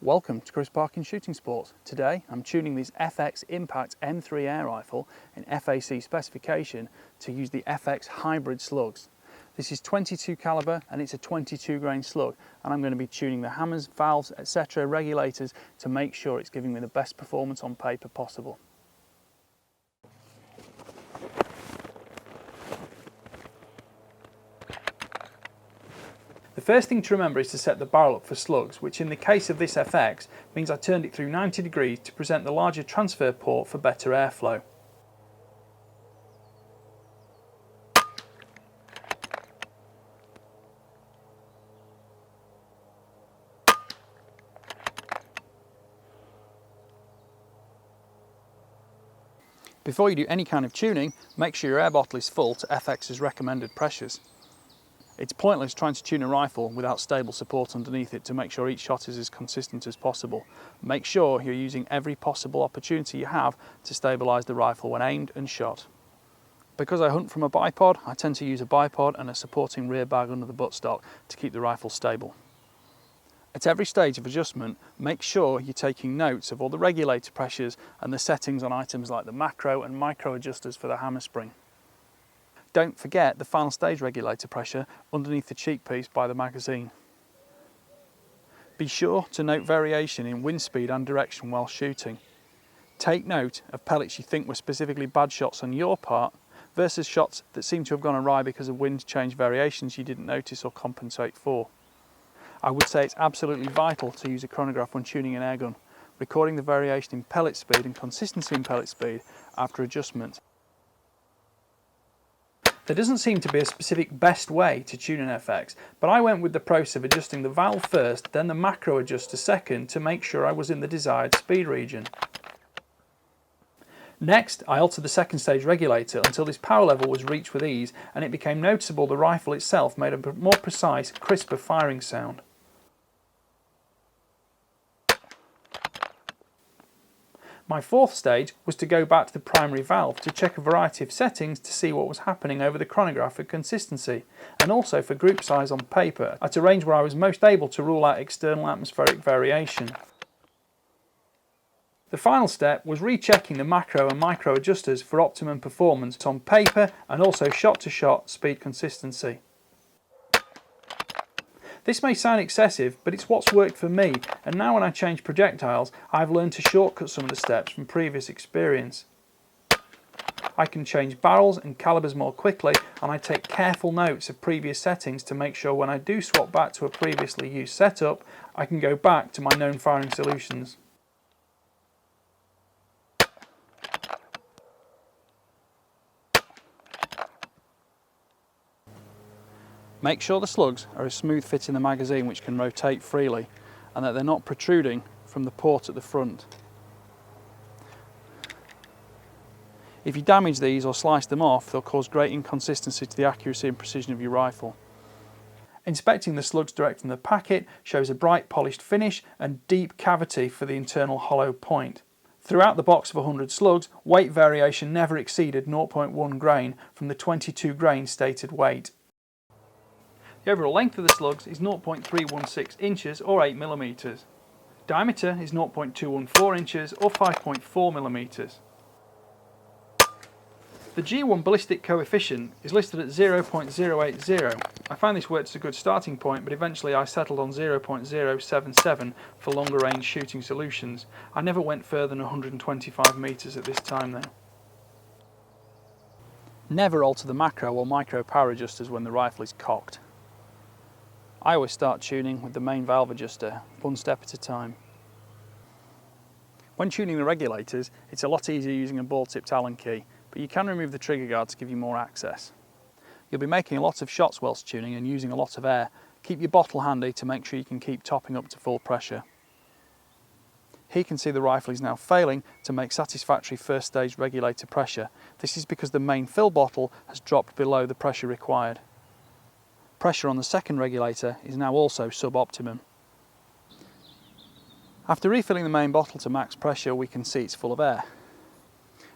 Welcome to Chris Parkin Shooting Sports. Today I'm tuning this FX Impact M3 air rifle in FAC specification to use the FX Hybrid Slugs. This is 22 caliber and it's a 22 grain slug, and I'm going to be tuning the hammers, valves, etc. regulators to make sure it's giving me the best performance on paper possible. The first thing to remember is to set the barrel up for slugs, which in the case of this FX means I turned it through 90 degrees to present the larger transfer port for better airflow. Before you do any kind of tuning, make sure your air bottle is full to FX's recommended pressures. It's pointless trying to tune a rifle without stable support underneath it to make sure each shot is as consistent as possible. Make sure you're using every possible opportunity you have to stabilise the rifle when aimed and shot. Because I hunt from a bipod, I tend to use a bipod and a supporting rear bag under the buttstock to keep the rifle stable. At every stage of adjustment, make sure you're taking notes of all the regulator pressures and the settings on items like the macro and micro adjusters for the hammer spring. Don't forget the final stage regulator pressure underneath the cheek piece by the magazine. Be sure to note variation in wind speed and direction while shooting. Take note of pellets you think were specifically bad shots on your part versus shots that seem to have gone awry because of wind change variations you didn't notice or compensate for. I would say it's absolutely vital to use a chronograph when tuning an airgun, recording the variation in pellet speed and consistency in pellet speed after adjustment. There doesn't seem to be a specific best way to tune an FX, but I went with the process of adjusting the valve first, then the macro adjuster second to make sure I was in the desired speed region. Next, I altered the second stage regulator until this power level was reached with ease, and it became noticeable the rifle itself made a more precise, crisper firing sound. My fourth stage was to go back to the primary valve to check a variety of settings to see what was happening over the chronograph for consistency, and also for group size on paper at a range where I was most able to rule out external atmospheric variation. The final step was rechecking the macro and micro adjusters for optimum performance on paper and also shot-to-shot speed consistency. This may sound excessive, but it's what's worked for me, and now when I change projectiles, I've learned to shortcut some of the steps from previous experience. I can change barrels and calibers more quickly, and I take careful notes of previous settings to make sure when I do swap back to a previously used setup, I can go back to my known firing solutions. Make sure the slugs are a smooth fit in the magazine which can rotate freely, and that they're not protruding from the port at the front. If you damage these or slice them off, they'll cause great inconsistency to the accuracy and precision of your rifle. Inspecting the slugs direct from the packet shows a bright polished finish and deep cavity for the internal hollow point. Throughout the box of 100 slugs, weight variation never exceeded 0.1 grain from the 22 grain stated weight. The overall length of the slugs is 0.316 inches or 8 millimeters. Diameter is 0.214 inches or 5.4 millimeters. The G1 ballistic coefficient is listed at 0.080. I found this worked as a good starting point, but eventually I settled on 0.077 for longer range shooting solutions. I never went further than 125 meters at this time though. Never alter the macro or micro power adjusters when the rifle is cocked. I always start tuning with the main valve adjuster, one step at a time. When tuning the regulators, it's a lot easier using a ball-tipped Allen key, but you can remove the trigger guard to give you more access. You'll be making a lot of shots whilst tuning and using a lot of air. Keep your bottle handy to make sure you can keep topping up to full pressure. Here you can see the rifle is now failing to make satisfactory first stage regulator pressure. This is because the main fill bottle has dropped below the pressure required. Pressure on the second regulator is now also sub-optimum. After refilling the main bottle to max pressure, we can see it's full of air.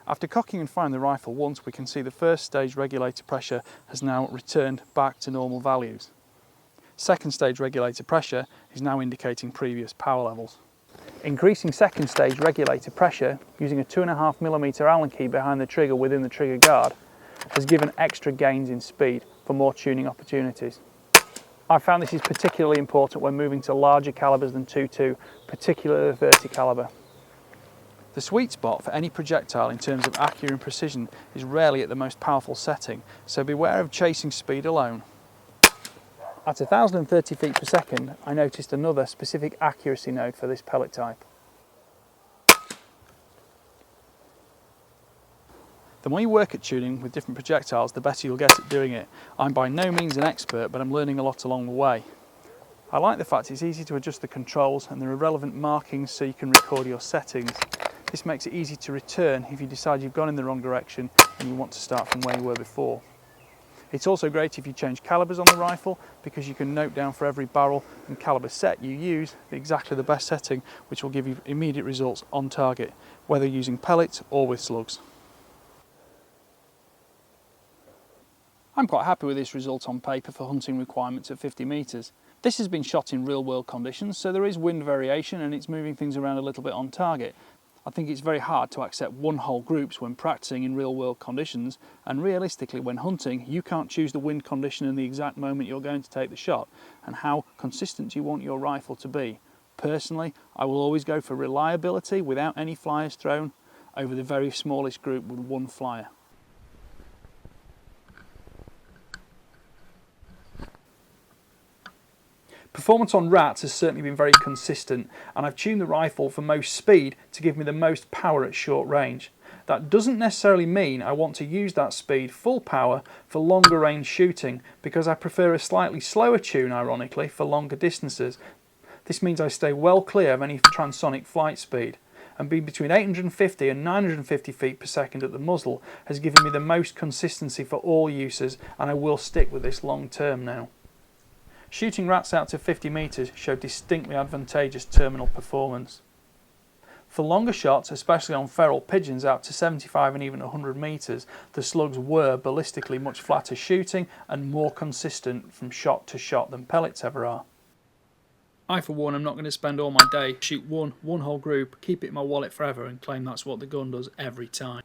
After cocking and firing the rifle once, we can see the first stage regulator pressure has now returned back to normal values. Second stage regulator pressure is now indicating previous power levels. Increasing second stage regulator pressure using a 2.5mm Allen key behind the trigger within the trigger guard has given extra gains in speed for more tuning opportunities. I found this is particularly important when moving to larger calibers than 2.2, particularly the 30 caliber. The sweet spot for any projectile in terms of accuracy and precision is rarely at the most powerful setting, so beware of chasing speed alone. At 1030 feet per second, I noticed another specific accuracy node for this pellet type. The more you work at tuning with different projectiles, the better you'll get at doing it. I'm by no means an expert, but I'm learning a lot along the way. I like the fact it's easy to adjust the controls and there are relevant markings so you can record your settings. This makes it easy to return if you decide you've gone in the wrong direction and you want to start from where you were before. It's also great if you change calibers on the rifle because you can note down for every barrel and caliber set you use exactly the best setting, which will give you immediate results on target, whether using pellets or with slugs. I'm quite happy with this result on paper for hunting requirements at 50 metres. This has been shot in real world conditions, so there is wind variation and it's moving things around a little bit on target. I think it's very hard to accept one-hole groups when practicing in real world conditions, and realistically when hunting you can't choose the wind condition and the exact moment you're going to take the shot and how consistent you want your rifle to be. Personally, I will always go for reliability without any flyers thrown over the very smallest group with one flyer. Performance on rats has certainly been very consistent, and I've tuned the rifle for most speed to give me the most power at short range. That doesn't necessarily mean I want to use that speed full power for longer range shooting, because I prefer a slightly slower tune, ironically, for longer distances. This means I stay well clear of any transonic flight speed, and being between 850 and 950 feet per second at the muzzle has given me the most consistency for all uses, and I will stick with this long term now. Shooting rats out to 50 metres showed distinctly advantageous terminal performance. For longer shots, especially on feral pigeons out to 75 and even 100 metres, the slugs were ballistically much flatter shooting and more consistent from shot to shot than pellets ever are. I for one am not going to spend all my day shoot one whole group, keep it in my wallet forever and claim that's what the gun does every time.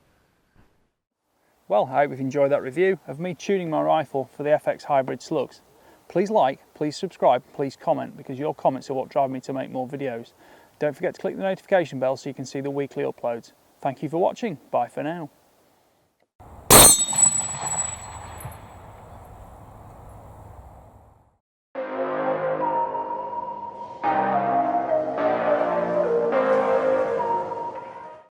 Well, I hope you've enjoyed that review of me tuning my rifle for the FX Hybrid Slugs. Please like, please subscribe, please comment, because your comments are what drive me to make more videos. Don't forget to click the notification bell so you can see the weekly uploads. Thank you for watching. Bye for now.